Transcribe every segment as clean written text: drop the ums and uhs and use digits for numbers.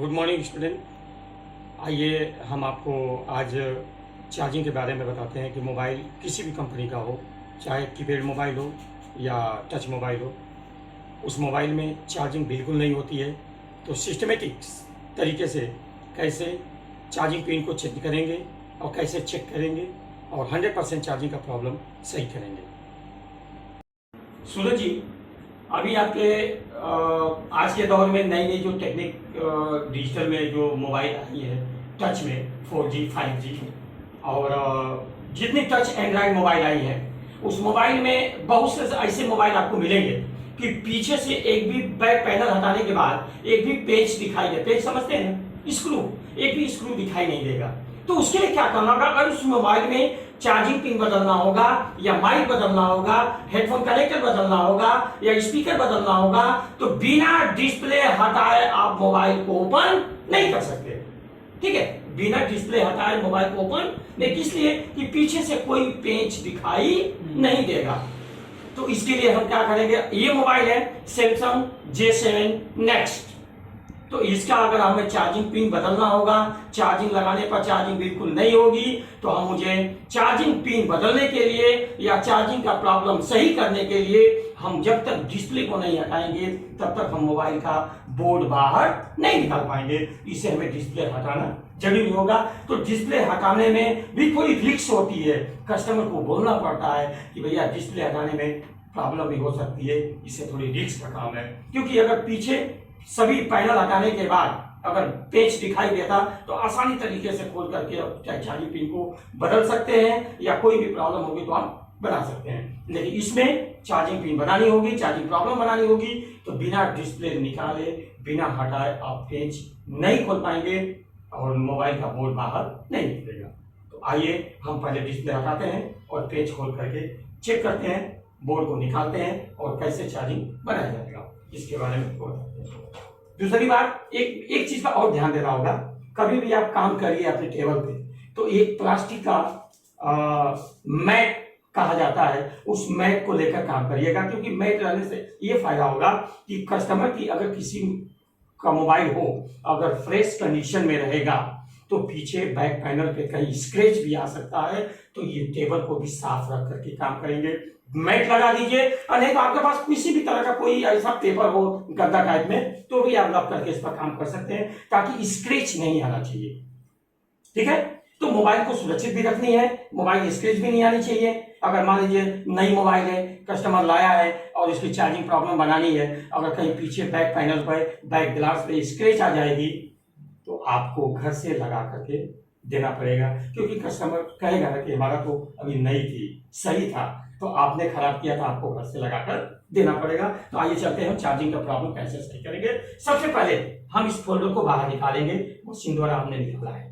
Good morning student. आइए हम आपको आज चार्जिंग के बारे में बताते हैं कि मोबाइल किसी भी कंपनी का हो, चाहे कीपैड मोबाइल हो या टच मोबाइल हो, उस मोबाइल में चार्जिंग बिल्कुल नहीं होती है। तो सिस्टमेटिक तरीके से कैसे चार्जिंग पिन को चेक करेंगे और कैसे चेक करेंगे और 100% चार्जिंग का प्रॉब्लम सही करेंगे। सूरज जी, अभी आपके आज के दौर में नई नई जो टेक्निक डिजिटल में जो मोबाइल आई है, टच में 4G 5G और जितनी टच एंड्रॉयड मोबाइल आई है, उस मोबाइल में बहुत से ऐसे मोबाइल आपको मिलेंगे कि पीछे से एक भी बैक पैनल हटाने के बाद एक भी पेच दिखाई दे, पेच समझते हैं ना, स्क्रू, एक भी स्क्रू दिखाई नहीं देगा। तो उसके लिए क्या करना होगा? अगर उस मोबाइल में चार्जिंग पिन बदलना होगा या माइक बदलना होगा, हेडफोन कनेक्टर बदलना होगा या स्पीकर बदलना होगा, तो बिना डिस्प्ले हटाए आप मोबाइल को ओपन नहीं कर सकते। ठीक है, बिना डिस्प्ले हटाए मोबाइल को ओपन नहीं, इसलिए कि पीछे से कोई पेच दिखाई नहीं देगा। तो इसके लिए हम क्या करेंगे? ये मोबाइल है सैमसंग J7 नेक्स्ट। तो इसका अगर हमें चार्जिंग पिन बदलना होगा, चार्जिंग लगाने पर चार्जिंग बिल्कुल नहीं होगी, तो हम मुझे चार्जिंग पिन बदलने के लिए या चार्जिंग का प्रॉब्लम सही करने के लिए हम जब तक डिस्प्ले को नहीं हटाएंगे तब तक हम मोबाइल का बोर्ड बाहर नहीं निकाल पाएंगे। इसे हमें डिस्प्ले हटाना जरूरी होगा। तो डिस्प्ले हटाने में भी कोई रिस्क होती है, कस्टमर को बोलना पड़ता है कि भैया डिस्प्ले हटाने में प्रॉब्लम भी हो सकती है, इससे थोड़ी रिस्क का काम है। क्योंकि अगर पीछे सभी पैनल हटाने के बाद अगर पेच दिखाई देता तो आसानी तरीके से खोल करके चार्जिंग पिन को बदल सकते हैं या कोई भी प्रॉब्लम होगी तो आप बना सकते हैं। लेकिन इसमें चार्जिंग पिन बनानी होगी, चार्जिंग प्रॉब्लम बनानी होगी, तो बिना डिस्प्ले निकाले, बिना हटाए आप पेच नहीं खोल पाएंगे और मोबाइल का बोर्ड बाहर नहीं निकलेगा। तो आइए हम पहले डिस्प्ले हटाते हैं और पेच खोल करके चेक करते हैं, बोर्ड को निकालते हैं और कैसे चार्जिंग बनाया जाएगा, इसके बारे में बताते हैं। दूसरी बात, एक चीज का और ध्यान देना होगा, कभी भी आप काम करिए अपने टेबल पे तो एक प्लास्टिक का मैट कहा जाता है, उस मैट को लेकर काम करिएगा। क्योंकि मैट रहने से ये फायदा होगा कि कस्टमर की अगर किसी का मोबाइल हो, अगर फ्रेश कंडीशन में रहेगा तो पीछे बैक पैनल पे कहीं स्क्रैच भी आ सकता है, तो ये टेबल को भी साफ रख करके काम करेंगे। मैट लगा दीजिए, और नहीं तो आपके पास किसी भी तरह का कोई ऐसा पेपर हो गद्दा टाइप में, तो भी आप रख करके इस पर काम कर सकते हैं ताकि स्क्रैच नहीं आना चाहिए। ठीक है, तो मोबाइल को सुरक्षित भी रखनी है, मोबाइल स्क्रैच भी नहीं आनी चाहिए। अगर मान लीजिए नई मोबाइल है, कस्टमर लाया है और इसकी चार्जिंग प्रॉब्लम बनानी है, अगर कहीं पीछे बैक पैनल पर, बैक ग्लास पे स्क्रैच आ जाएगी तो आपको घर से लगा करके देना पड़ेगा। क्योंकि कस्टमर कहेगा ना कि हमारा तो अभी नई थी, सही था, तो आपने खराब किया था, आपको घर से लगाकर देना पड़ेगा। तो आइए चलते हैं चार्जिंग का प्रॉब्लम कैसे सही करेंगे। सबसे पहले हम इस फोल्डर को बाहर निकालेंगे, मशीन द्वारा हमने निकाला है,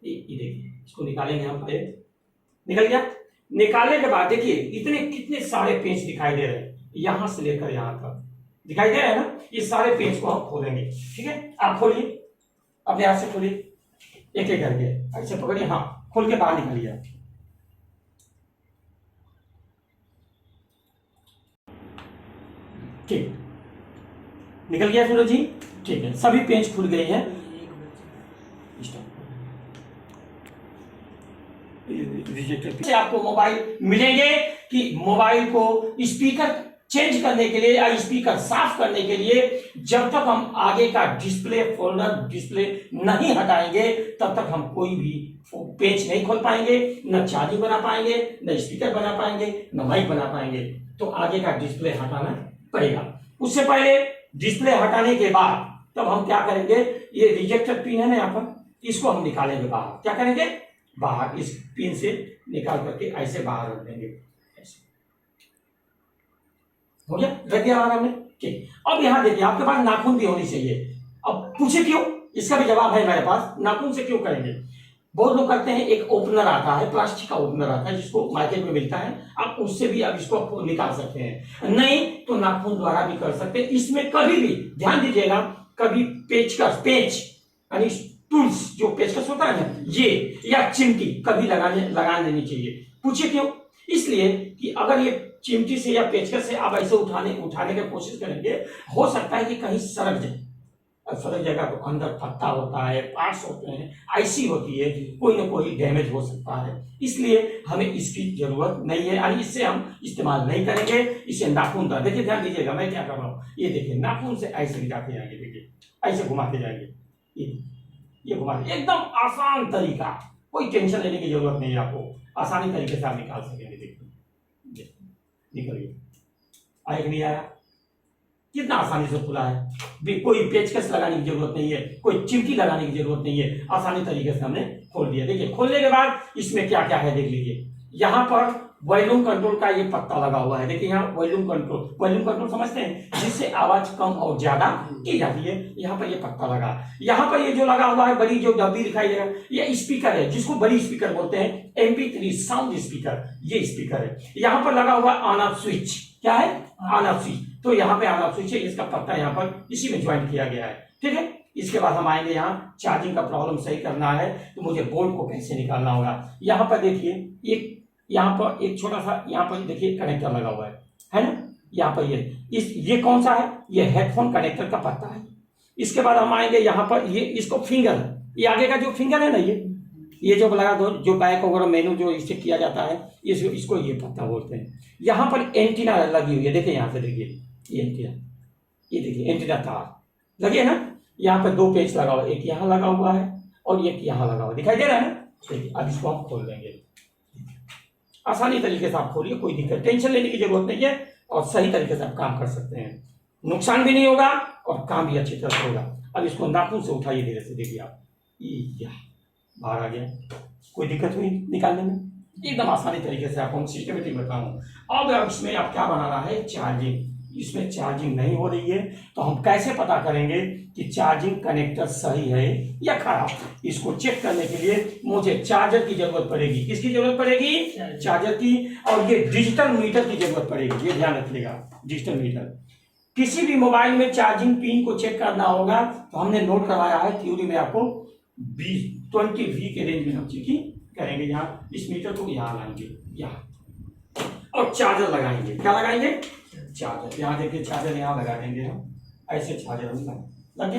ये देखिए, इसको निकालेंगे हम पहले। निकल गया। निकालने के बाद देखिए इतने कितने सारे पेच दिखाई दे रहे हैं, यहां से लेकर यहां तक दिखाई दे रहे हैं ना, ये सारे पेच को हम खोलेंगे। ठीक है, आप खोलिए, अपने हाथ से खोलिए, एक एक करके ऐसे पकड़िए, हाँ, खोल के बाहर निकालिए। ठीक, निकल गया सूरज जी। ठीक है, सभी पेज खुल गए हैं। से आपको मोबाइल मिलेंगे कि मोबाइल को स्पीकर चेंज करने के लिए या स्पीकर साफ करने के लिए जब तक हम आगे का डिस्प्ले फोल्डर डिस्प्ले नहीं हटाएंगे तब तक हम कोई भी पेज नहीं खोल पाएंगे, न चार्जिंग बना पाएंगे, न स्पीकर बना पाएंगे, न माइक बना पाएंगे। तो आगे का डिस्प्ले हटाना पड़ेगा। उससे पहले डिस्प्ले हटाने के बाद तब हम क्या करेंगे, ये रिजेक्टर पिन है ना यहाँ पर, इसको हम निकालेंगे बाहर। क्या करेंगे? बाहर इस पिन से निकाल करके ऐसे बाहर रख देंगे, ऐसे हो गया, रख दिया बाहर हमने। ठीक, अब यहाँ देखिए आपके पास नाखून भी होनी चाहिए। अब पूछे क्यों, इसका भी जवाब है मेरे पास। नाखून से क्यों करेंगे? बहुत लोग करते हैं, एक ओपनर आता है, प्लास्टिक का ओपनर आता है जिसको मार्केट में मिलता है, आप उससे भी आप इसको निकाल सकते हैं, नहीं तो नाखून द्वारा भी कर सकते हैं। इसमें कभी भी ध्यान दीजिएगा, कभी पेच यानी टूल्स जो पेचकस होता है ना, ये या चिमटी कभी लगा नहीं चाहिए। पूछे क्यों? इसलिए कि अगर ये चिमटी से या पेचकस से आप ऐसे उठाने की कोशिश करेंगे, हो सकता है कि कहीं सरक जाए। और सड़क जगह तो अंदर पत्ता होता है, पार्ट्स होते हैं, आईसी होती है, कोई ना कोई डैमेज हो सकता है, इसलिए हमें इसकी जरूरत नहीं है और इससे हम इस्तेमाल नहीं करेंगे। इसे नाखून का देखिए, ध्यान दीजिएगा मैं क्या कर रहा हूँ, ये देखिए नाखून से ऐसे गिराते जाएंगे, देखिए ऐसे घुमाते जाएंगे, ये घुमाते, एकदम आसान तरीका, कोई टेंशन लेने की जरूरत नहीं है आपको, आसानी तरीके से आप निकाल सकेंगे। देखिए निकल गया, आया कि नहीं आया, कितना आसानी से खुला है, कोई पेचकस लगाने की जरूरत नहीं है, कोई चिमटी लगाने की जरूरत नहीं है, आसानी तरीके से हमने खोल दिया। देखिए खोलने के बाद इसमें क्या क्या है देख लीजिए, यहाँ पर वॉल्यूम कंट्रोल का ये पत्ता लगा हुआ है, देखिए यहाँ वॉल्यूम कंट्रोल समझते हैं, जिससे आवाज कम और ज्यादा की जाती है, यहाँ पर ये पत्ता लगा। यहाँ पर ये जो लगा हुआ है बड़ी जो डब्बी दिखाई दे रहा है, ये स्पीकर है, जिसको बड़ी स्पीकर बोलते हैं, MP3 साउंड स्पीकर, ये स्पीकर है। यहाँ पर लगा हुआ ऑन ऑफ स्विच, क्या है, ऑन ऑफ स्विच, तो यहाँ पे ऑन ऑफ स्विच है, इसका पत्ता यहाँ पर इसी में ज्वाइन किया गया है, ठीक है। इसके बाद हम आएंगे यहाँ चार्जिंग का प्रॉब्लम सही करना है तो मुझे बोर्ड को कैसे निकालना होगा। यहाँ पर देखिए एक, यहाँ पर एक छोटा सा, यहाँ पर देखिए कनेक्टर लगा हुआ है ना, यहाँ पर ये कौन सा है, ये हेडफोन कनेक्टर का पत्ता है। इसके बाद हम आएंगे यहाँ पर, ये इसको फिंगर, ये आगे का जो फिंगर है ना, ये जो लगा दो, जो बैक वगैरह मेनू जो इससे किया जाता है, इसको ये पत्ता बोलते हैं। यहाँ पर एंटीना लगी हुई है, देखिए यहाँ से देखिए, ये एंटीना, ये देखिए एंटीना तार लगी है ना, यहाँ पे 2 पेच लगा हुआ है, एक यहाँ लगा हुआ है और एक यहाँ लगा हुआ, दिखाई दे रहा है ना। देखिए अब इसको हम खोल देंगे, आसानी तरीके से आप खोलिए, कोई दिक्कत टेंशन लेने की जरूरत नहीं है और सही तरीके से आप काम कर सकते हैं, नुकसान भी नहीं होगा और काम भी अच्छी तरह से होगा। अब इसको नाखून से उठाइए धीरे से, देखिए आप, बाहर आ गया, कोई दिक्कत हुई निकालने में, एकदम आसानी तरीके से आपको सिस्टमेटिक बताऊं। अब इसमें आप क्या बनाना है, चार्जिंग, इसमें चार्जिंग नहीं हो रही है तो हम कैसे पता करेंगे कि चार्जिंग कनेक्टर सही है या खराब। इसको चेक करने के लिए मुझे चार्जर की जरूरत पड़ेगी, किसकी जरूरत पड़ेगी, चार्जर की, और ये डिजिटल मीटर की जरूरत पड़ेगी, ये ध्यान रखिएगा, डिजिटल मीटर। किसी भी मोबाइल में चार्जिंग पिन को चेक करना होगा तो हमने नोट करवाया है थ्योरी में, आपको 20V के रेंज में हम चेकिंग करेंगे। यहाँ इस मीटर को यहाँ लाएंगे, यहाँ, और चार्जर लगाएंगे, क्या लगाएंगे, चार्जर, यहाँ देखिए चार्जर यहाँ लगा देंगे हम, ऐसे चार्जर हम लगे।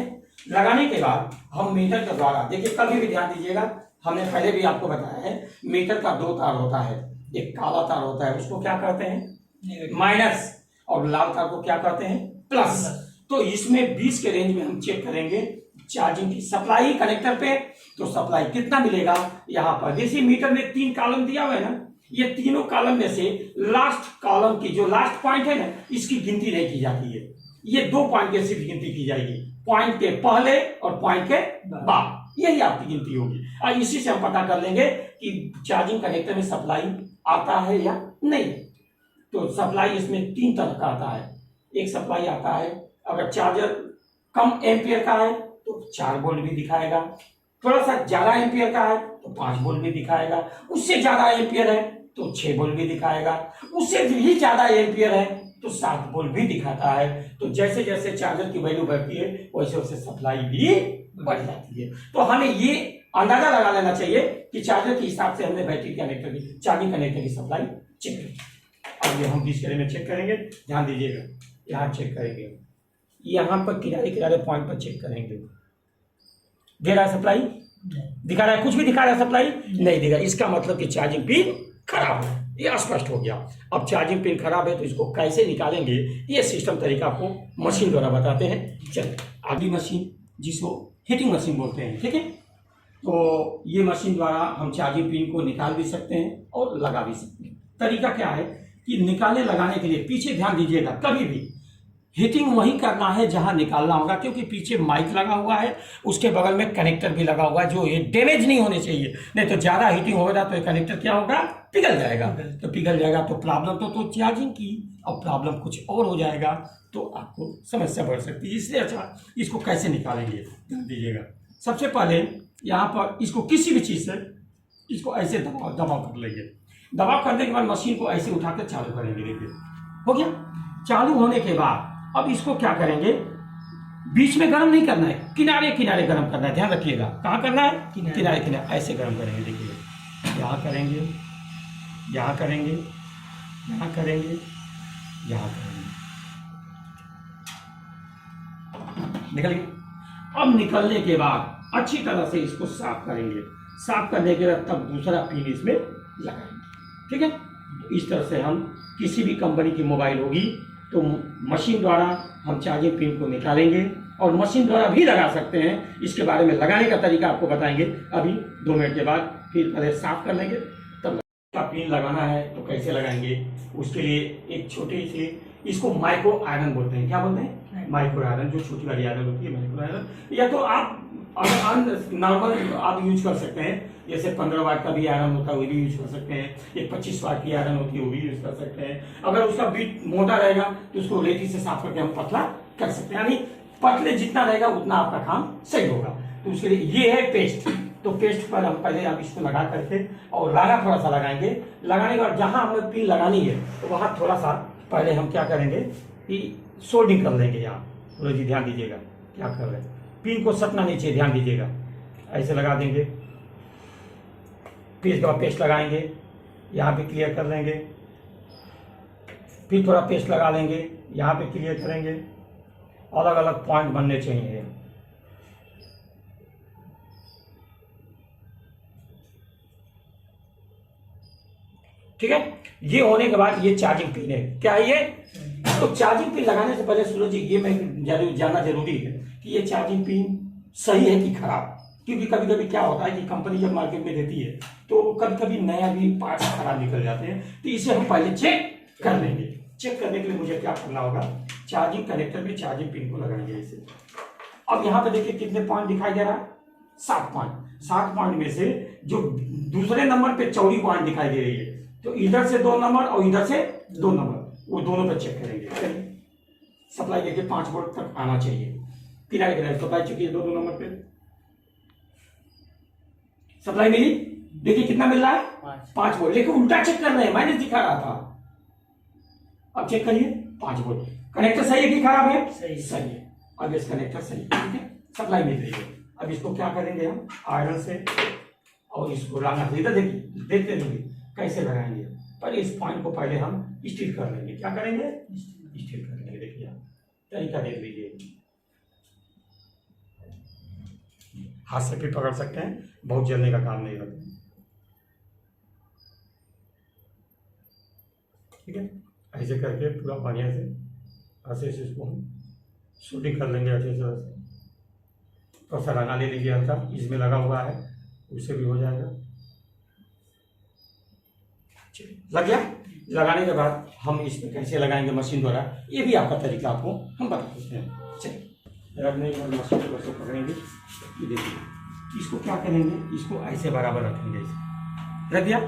लगाने के बाद हम मीटर के द्वारा, देखिए कभी भी ध्यान दीजिएगा, हमने पहले भी आपको बताया है, मीटर का 2 तार होता है, एक काला तार होता है, उसको क्या कहते हैं, माइनस, और लाल तार को क्या कहते हैं, प्लस। तो इसमें 20 के रेंज में हम चेक करेंगे चार्जिंग की सप्लाई कनेक्टर पे, तो सप्लाई कितना मिलेगा, यहाँ पर जैसे मीटर में 3 कॉलम दिया हुआ है ना, ये तीनों कॉलम में से लास्ट कॉलम की जो लास्ट पॉइंट है ना, इसकी गिनती नहीं की जाती है, ये 2 पॉइंट की सिर्फ गिनती की जाएगी, पॉइंट के पहले और पॉइंट के बाद, यही आपकी गिनती होगी। और इसी से हम पता कर लेंगे कि चार्जिंग कनेक्टर में सप्लाई आता है या नहीं। तो सप्लाई इसमें 3 तरह का आता है, एक सप्लाई आता है, अगर चार्जर कम एम्पियर का है तो 4 वोल्ट भी दिखाएगा, थोड़ा सा ज्यादा एम्पियर का है तो 5 वोल्ट भी दिखाएगा, उससे ज्यादा एम्पियर है तो 6 वोल्ट भी दिखाएगा, उससे भी ज्यादा एम्पियर है तो 7 वोल्ट भी दिखाता है। तो जैसे जैसे चार्जर की वैल्यू बढ़ती है वैसे वैसे सप्लाई भी बढ़ जाती है। तो हमें ये अंदाजा लगा लेना चाहिए कि चार्जर के हिसाब से हमने बैटरी कनेक्टर की, चार्जिंग कनेक्टर की सप्लाई चेक करें। अब ये हम 20 में चेक करेंगे, ध्यान दीजिएगा, यहाँ चेक करेंगे, यहाँ पर किनारे किनारे पॉइंट पर चेक करेंगे, दे रहा है सप्लाई, दिखा रहा है, कुछ भी दिखा रहा है सप्लाई नहीं देगा, इसका मतलब कि चार्जिंग पिन खराब है, ये स्पष्ट हो गया। अब चार्जिंग पिन खराब है तो इसको कैसे निकालेंगे, ये सिस्टम तरीका आपको मशीन द्वारा बताते हैं। चलिए अगली मशीन, जिसको हीटिंग मशीन बोलते हैं, ठीक है। तो ये मशीन द्वारा हम चार्जिंग पिन को निकाल भी सकते हैं और लगा भी सकते हैं। तरीका क्या है कि निकालने लगाने के लिए पीछे ध्यान दीजिएगा, कभी भी हीटिंग वही करना है जहां निकालना होगा, क्योंकि पीछे माइक लगा हुआ है, उसके बगल में कनेक्टर भी लगा हुआ है, जो ये डैमेज नहीं होने चाहिए, नहीं तो ज्यादा हीटिंग होगा तो ये कनेक्टर क्या होगा, पिघल जाएगा। तो पिघल जाएगा तो प्रॉब्लम तो चार्जिंग की, और प्रॉब्लम कुछ और हो जाएगा तो आपको समस्या बढ़ सकती है। इसलिए अच्छा, इसको कैसे निकालेंगे ध्यान दीजिएगा। सबसे पहले यहाँ पर इसको किसी भी चीज से इसको ऐसे दबाव कर लेंगे, दबाव करने के बाद मशीन को ऐसे उठाकर चालू करेंगे, देखिए हो गया। चालू होने के बाद अब इसको क्या करेंगे, बीच में गर्म नहीं करना है, किनारे किनारे गर्म करना है, ध्यान रखिएगा, कहाँ करना है, किनारे किनारे ऐसे गर्म करेंगे, देखिए यहाँ करेंगे, यहाँ करेंगे, यहाँ करेंगे, यहाँ करेंगे, निकल गया। अब निकलने के बाद अच्छी तरह से इसको साफ करेंगे। साफ करने के बाद तब दूसरा पिन इसमें लगाएंगे। ठीक है, तो इस तरह से हम किसी भी कंपनी की मोबाइल होगी तो मशीन द्वारा हम चार्जिंग पिन को निकालेंगे और मशीन द्वारा भी लगा सकते हैं। इसके बारे में लगाने का तरीका आपको बताएंगे अभी 2 मिनट के बाद। फिर पहले साफ कर लेंगे, तब का पिन लगाना है तो कैसे लगाएंगे उसके लिए एक छोटी सी, इसको माइक्रो आयरन बोलते हैं। क्या बोलते हैं? Micro iron. जो छोटी वाली आयरन होती है माइक्रो आयरन, या तो आप नॉर्मल आप यूज कर सकते हैं। जैसे 15 वाट का भी आयरन होता है वो भी यूज कर सकते हैं। एक 25 वाट की आयरन होती है वो भी यूज कर सकते हैं। अगर उसका बीट मोटा रहेगा तो उसको रेती से साफ करके हम पतला कर सकते हैं। यानी पतले जितना रहेगा उतना आपका काम सही होगा। तो उसके लिए ये है पेस्ट। तो पेस्ट पर हम पहले आप इसको लगा करके और लागा थोड़ा सा लगाएंगे। लगाने के बाद जहां हमें पिन लगानी है तो वहां थोड़ा सा पहले हम क्या करेंगे कि सोल्डिंग कर लेंगे। यहाँ थोड़ा जी ध्यान दीजिएगा क्या कर रहे हैं, पिन को सटना नहीं चाहिए, ध्यान दीजिएगा। ऐसे लगा देंगे, फिर इसके बाद पेस्ट लगाएंगे, यहाँ पे क्लियर कर लेंगे, फिर थोड़ा पेस्ट लगा लेंगे, यहाँ पे क्लियर करेंगे। अलग अलग पॉइंट बनने चाहिए। ठीक है, ये होने के बाद ये चार्जिंग पिन है। क्या है ये? तो चार्जिंग पिन लगाने से पहले सूरज जी ये मैं जानना जरूरी है कि ये चार्जिंग पिन सही है कि खराब। क्योंकि कभी कभी क्या होता है कि कंपनी जब मार्केट में देती है तो कभी कभी नया भी पार्ट्स खराब निकल जाते हैं। तो इसे हम पहले चेक कर लेंगे। चेक करने के लिए मुझे क्या करना होगा, चार्जिंग कनेक्टर में चार्जिंग पिन को लगाएंगे इसे। अब यहाँ पे देखिए कितने पॉइंट दिखाई दे रहा है, 7 पॉइंट। 7 पॉइंट में से जो दूसरे नंबर पे चौड़ी पॉइंट दिखाई दे रही है, तो इधर से 2 नंबर और इधर से 2 नंबर, वो दोनों पे चेक करेंगे। सप्लाई देखिए 5 वोल्ट तक आना चाहिए। किनारे किनारे सप्लाई चुकी है 2 नंबर पे, सप्लाई मिली। देखिए कितना मिल रहा है, 5 वोल्ट। लेकिन उल्टा चेक कर रहे हैं, माइनस दिखा रहा था। अब चेक करिए 5 वोल्ट। कनेक्टर सही है कि खराब है? सही है। अब इस कनेक्टर सही है, ठीक है, सप्लाई मिल रही है। अब इसको क्या करेंगे हम आयरन से, और इसको लाना इधर देखिए, देखते रहिए कैसे लगाएंगे। पर इस पॉइंट को पहले हम स्टील कर लेंगे। क्या करेंगे? स्टील कर लेंगे। देखिए तरीका देख लीजिए, हाथ से भी पकड़ सकते हैं, बहुत जलने का काम नहीं करते। ठीक है, ऐसे करके पूरा बढ़िया से ऐसे से इसको हम शूटिंग कर लेंगे अच्छे से। थोड़ा सा लगा ले लीजिए हल्का, इसमें लगा हुआ है उससे भी हो जाएगा। लग गया। लगाने के बाद हम इसमें कैसे लगाएंगे मशीन द्वारा, ये भी आपका तरीका आपको हम बता देते हैं। चलिए रखने के बाद मशीन को ऐसे पकड़ेंगे। देखिए इसको क्या करेंगे, इसको ऐसे बराबर रखेंगे। ऐसे रख दिया।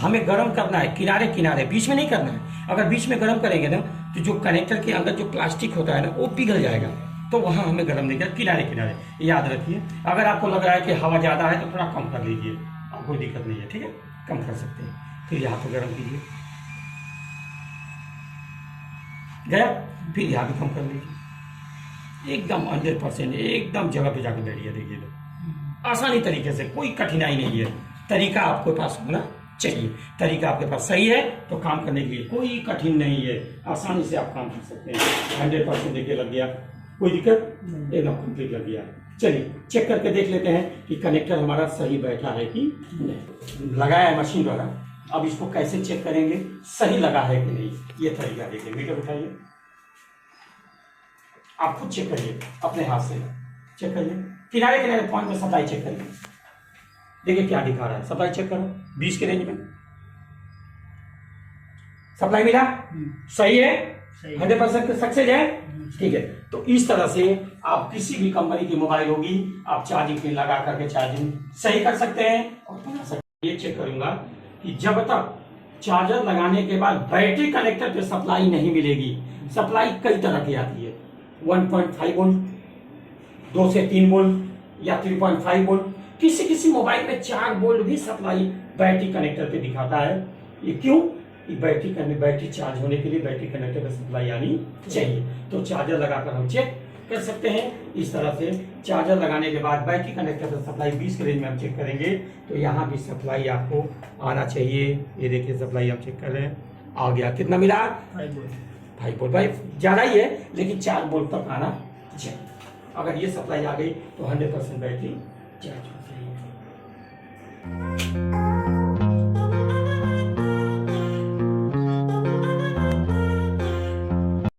हमें गर्म करना है किनारे किनारे, बीच में नहीं करना है। अगर बीच में गर्म करेंगे ना तो जो कनेक्टर के अंदर जो प्लास्टिक होता है ना वो पिघल जाएगा, तो वहां हमें गर्म नहीं करना, किनारे किनारे याद रखिए। अगर आपको लग रहा है कि हवा ज़्यादा है तो थोड़ा कम कर लीजिए, अब कोई दिक्कत नहीं है। ठीक है, कम कर सकते हैं। फिर यहाँ पे गर्म कीजिए, गया। फिर यहाँ पे कम कर लीजिए, एकदम 100% एकदम जगह पे जाकर बैठिए। देखिए आसानी तरीके से, कोई कठिनाई नहीं है। तरीका आपके पास होना चाहिए। तरीका आपके पास सही है तो काम करने के लिए कोई कठिन नहीं है, आसानी से आप काम कर सकते हैं। 100% देखिए लग गया, कोई दिक्कत एकदम कंप्लीट लग गया। चलिए चेक करके देख लेते हैं कि कनेक्टर हमारा सही बैठा है कि नहीं। लगाया है मशीन द्वारा, अब इसको कैसे चेक करेंगे सही लगा है कि नहीं, ये तरीका देखिए। मीटर उठाइए, आप खुद चेक करिए अपने हाथ से, चेक करिए किनारे किनारे पॉइंट में सप्लाई चेक करिए। देखिए क्या दिखा रहा है, सप्लाई चेक करो 20 के रेंज में सप्लाई मिला, सही है, 100% सक्सेस है। ठीक है, तो इस तरह से आप किसी भी कंपनी की मोबाइल होगी आप चार्जिंग पिन लगा करके चार्जिंग सही कर सकते हैं और बना सकते हैं। ये चेक करूंगा कि जब तक चार्जर लगाने के बाद बैटरी कनेक्टर पे सप्लाई नहीं मिलेगी। सप्लाई कई तरह की आती है, 1.5 वोल्ट, 2 से 3 वोल्ट या 3.5 वोल्ट। किसी किसी मोबाइल में 4 वोल्ट भी सप्लाई बैटरी कनेक्टर पे दिखाता है। ये क्यों? बैटरी चार्ज होने के लिए बैटरी कनेक्टर पे सप्लाई आनी चाहिए। तो चार्जर लगाकर हम चेक कर सकते हैं इस तरह से। चार्जर लगाने के बाद बैटरी कनेक्टर पे सप्लाई 20 के रेंज में हम चेक करेंगे, तो यहाँ भी सप्लाई आपको आना चाहिए। ये देखिए सप्लाई हम चेक कर रहे हैं, आ गया। कितना मिला? 5 वोल्ट। भाई ज्यादा ही है लेकिन 4 वोल्ट तक आना चाहिए। अगर ये सप्लाई आ गई तो 100% बैटरी चार्ज